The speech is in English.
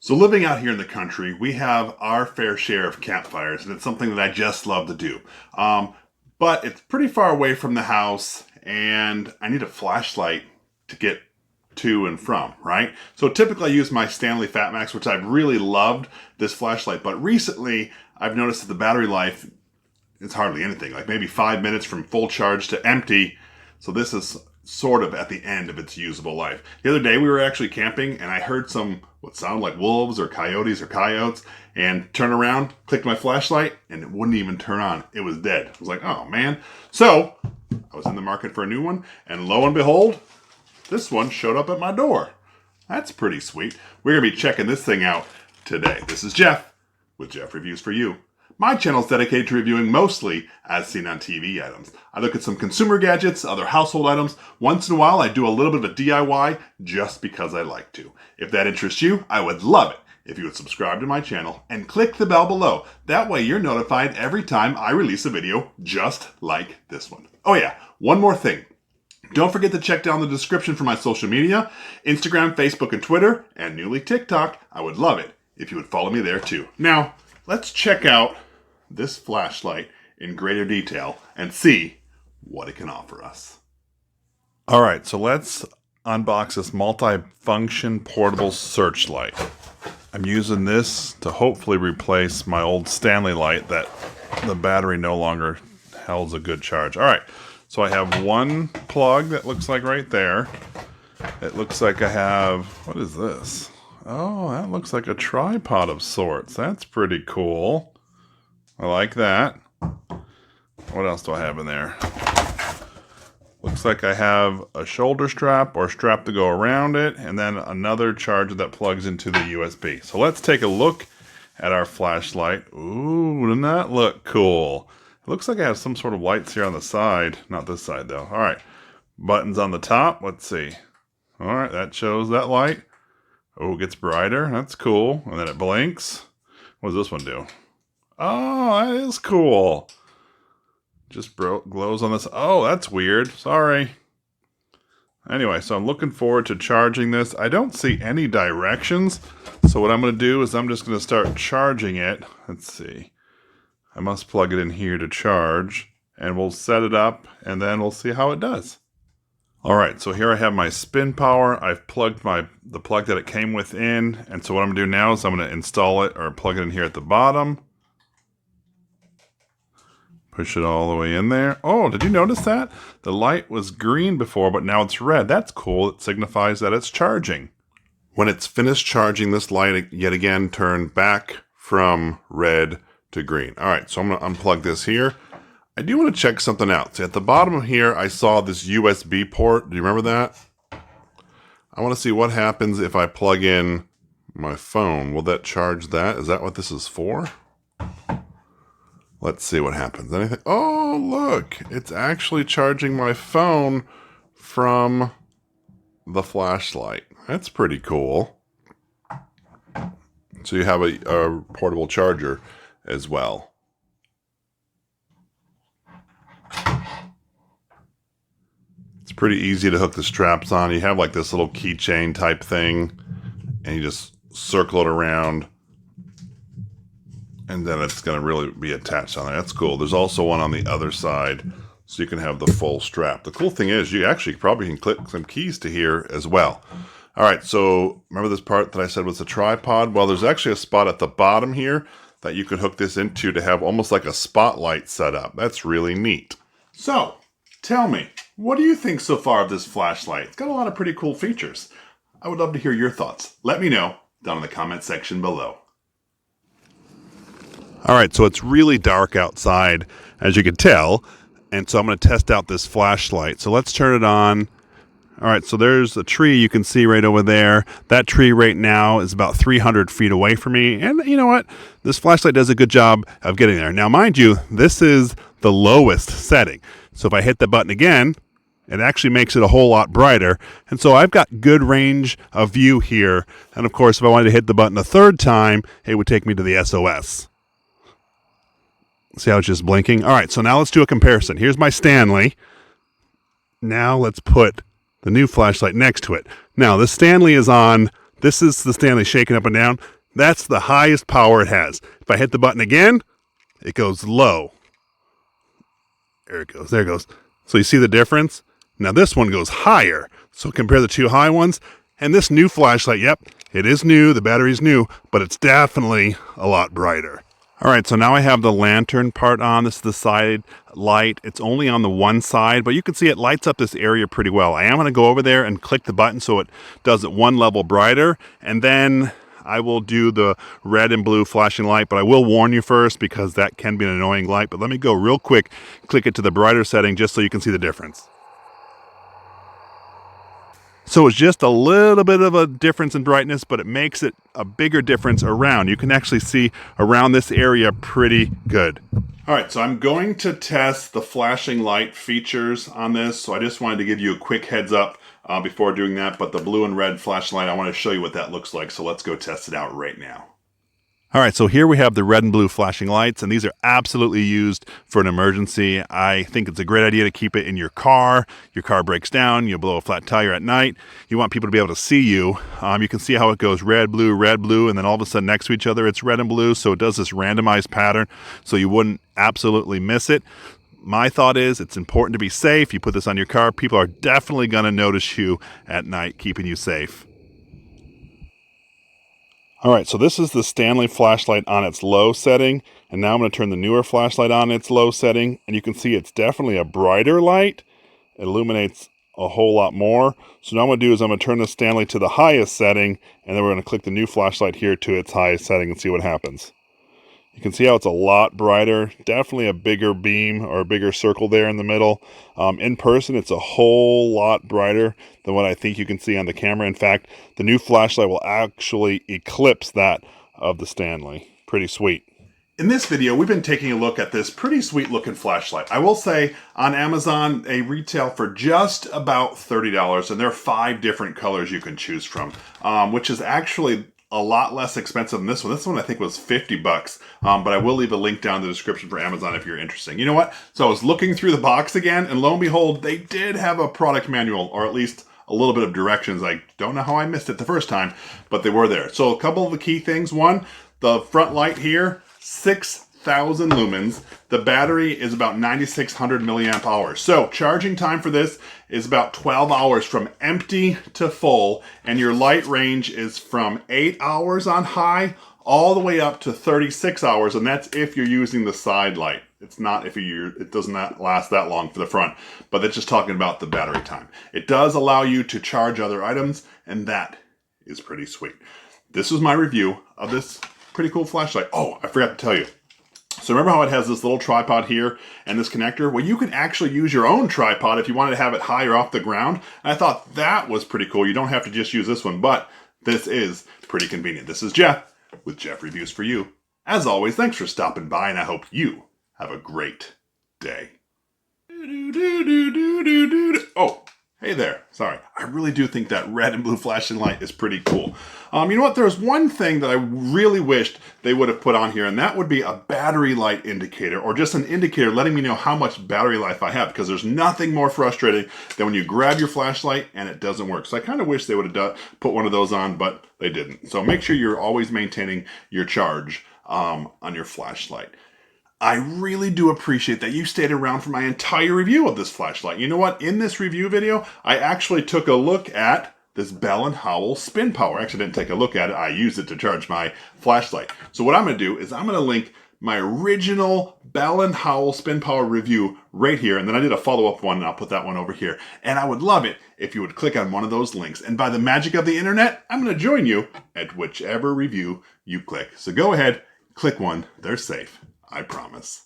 So living out here in the country, we have our fair share of campfires, and it's something that I just love to do. But it's pretty far away from the house, and I need a flashlight to get to and from, right? So typically I use my Stanley Fat Max, which I've really loved this flashlight, but recently I've noticed that the battery life is hardly anything, like maybe 5 minutes from full charge to empty. So this is sort of at the end of its usable life. The other day we were actually camping and I heard some what sounded like wolves or coyotes or coyotes, and turned around, clicked my flashlight, and it wouldn't even turn on. It was dead. I was like, oh man. So I was in the market for a new one, and lo and behold, this one showed up at my door. That's pretty sweet. We're gonna be checking this thing out today. This is Jeff with Jeff Reviews for You. My channel is dedicated to reviewing mostly as seen on TV items. I look at some consumer gadgets, other household items. Once in a while, I do a little bit of a DIY just because I like to. If that interests you, I would love it if you would subscribe to my channel and click the bell below. That way you're notified every time I release a video just like this one. Oh yeah, one more thing. Don't forget to check down the description for my social media, Instagram, Facebook, and Twitter, and newly TikTok. I would love it if you would follow me there too. Now, let's check out this flashlight in greater detail and see what it can offer us. All right, so let's unbox this multi-function portable searchlight. I'm using this to hopefully replace my old Stanley light that the battery no longer holds a good charge. All right, so I have one plug that looks like right there. It looks like I have, what is this? Oh, that looks like a tripod of sorts. That's pretty cool. I like that. What else do I have in there? Looks like I have a shoulder strap or strap to go around it, and then another charger that plugs into the USB. So let's take a look at our flashlight. Ooh, doesn't that look cool? It looks like I have some sort of lights here on the side. Not this side though. All right, buttons on the top. Let's see. All right, that shows that light. Oh, it gets brighter. That's cool. And then it blinks. What does this one do? Oh, that is cool. Just glows on this. Oh, that's weird. Sorry. Anyway, so I'm looking forward to charging this. I don't see any directions. So what I'm going to do is I'm just going to start charging it. Let's see. I must plug it in here to charge. And we'll set it up and then we'll see how it does. All right, so here I have my spin power. I've plugged the plug that it came with in. And so what I'm going to do now is I'm going to install it or plug it in here at the bottom. Push it all the way in there. Oh, did you notice that? The light was green before, but now it's red. That's cool. It signifies that it's charging. When it's finished charging, this light yet again turned back from red to green. All right, so I'm going to unplug this here. I do want to check something out. See, at the bottom of here, I saw this USB port. Do you remember that? I want to see what happens if I plug in my phone. Will that charge that? Is that what this is for? Let's see what happens. Anything? Oh, look. It's actually charging my phone from the flashlight. That's pretty cool. So you have a portable charger as well. It's pretty easy to hook the straps on. You have like this little keychain type thing, and you just circle it around. And then it's going to really be attached on there. That's cool. There's also one on the other side, so you can have the full strap. The cool thing is you actually probably can click some keys to here as well. All right, so remember this part that I said was a tripod? Well, there's actually a spot at the bottom here that you could hook this into to have almost like a spotlight set up. That's really neat. So, tell me, what do you think so far of this flashlight? It's got a lot of pretty cool features. I would love to hear your thoughts. Let me know down in the comment section below. All right, so it's really dark outside, as you can tell, and so I'm going to test out this flashlight. So let's turn it on. All right, so there's a tree you can see right over there. That tree right now is about 300 feet away from me, and you know what? This flashlight does a good job of getting there. Now, mind you, this is the lowest setting. So if I hit the button again, it actually makes it a whole lot brighter. And so I've got good range of view here. And of course, if I wanted to hit the button a third time, it would take me to the SOS. See how it's just blinking? All right, so now let's do a comparison. Here's my Stanley. Now let's put the new flashlight next to it. Now, the Stanley is on This is the Stanley shaking up and down. That's the highest power it has. If I hit the button again, it goes low. There it goes. There it goes. So you see the difference? Now this one goes higher. So compare the two high ones. And this new flashlight, yep, it is new. The battery's new, but it's definitely a lot brighter. All right, so now I have the lantern part on. This is the side light. It's only on the one side, but you can see it lights up this area pretty well. I am going to go over there and click the button so it does it one level brighter, and then I will do the red and blue flashing light, but I will warn you first because that can be an annoying light. But let me go real quick, click it to the brighter setting just so you can see the difference. So it's just a little bit of a difference in brightness, but it makes it a bigger difference around. You can actually see around this area pretty good. All right, so I'm going to test the flashing light features on this. So I just wanted to give you a quick heads up before doing that. But the blue and red flashlight, I want to show you what that looks like. So let's go test it out right now. All right, so here we have the red and blue flashing lights, and these are absolutely used for an emergency. I think it's a great idea to keep it in your car. Your car breaks down, you blow a flat tire at night. You want people to be able to see you. You can see how it goes red, blue, and then all of a sudden next to each other, it's red and blue. So it does this randomized pattern so you wouldn't absolutely miss it. My thought is it's important to be safe. You put this on your car, people are definitely gonna notice you at night, keeping you safe. All right, so this is the Stanley flashlight on its low setting, and now I'm going to turn the newer flashlight on its low setting, and you can see it's definitely a brighter light. It illuminates a whole lot more. So now what I'm going to do is I'm going to turn the Stanley to the highest setting, and then we're going to click the new flashlight here to its highest setting and see what happens. You can see how it's a lot brighter, definitely a bigger beam or a bigger circle there in the middle. In person, it's a whole lot brighter than what I think you can see on the camera. In fact, the new flashlight will actually eclipse that of the Stanley. Pretty sweet. In this video, we've been taking a look at this pretty sweet looking flashlight. I will say on Amazon, they retail for just about $30, and there are 5 different colors you can choose from, which is actually a lot less expensive than this one. This one I think was 50 bucks, but I will leave a link down in the description for Amazon if you're interested. You know what? So I was looking through the box again, and lo and behold, they did have a product manual, or at least a little bit of directions. I don't know how I missed it the first time, but they were there. So a couple of the key things. One, the front light here, 6,000 lumens. The battery is about 9,600 milliamp hours. So charging time for this is about 12 hours from empty to full, and your light range is from 8 hours on high all the way up to 36 hours, and that's if you're using the side light. It's not if it does not last that long for the front, but that's just talking about the battery time. It does allow you to charge other items, and that is pretty sweet. This was my review of this pretty cool flashlight. Oh, I forgot to tell you. So remember how it has this little tripod here and this connector? Well, you can actually use your own tripod if you wanted to have it higher off the ground. And I thought that was pretty cool. You don't have to just use this one, but this is pretty convenient. This is Jeff with Jeff Reviews for You. As always, thanks for stopping by, and I hope you have a great day. Oh, hey there. Sorry. I really do think that red and blue flashing light is pretty cool. You know what? There's one thing that I really wished they would have put on here, and that would be a battery light indicator, or just an indicator letting me know how much battery life I have, because there's nothing more frustrating than when you grab your flashlight and it doesn't work. So I kind of wish they would have put one of those on, but they didn't. So make sure you're always maintaining your charge on your flashlight. I really do appreciate that you stayed around for my entire review of this flashlight. You know what? In this review video, I actually took a look at this Bell & Howell Spin Power. I actually didn't take a look at it. I used it to charge my flashlight. So what I'm going to do is I'm going to link my original Bell & Howell Spin Power review right here. And then I did a follow-up one, and I'll put that one over here. And I would love it if you would click on one of those links. And by the magic of the internet, I'm going to join you at whichever review you click. So go ahead, click one. They're safe. I promise.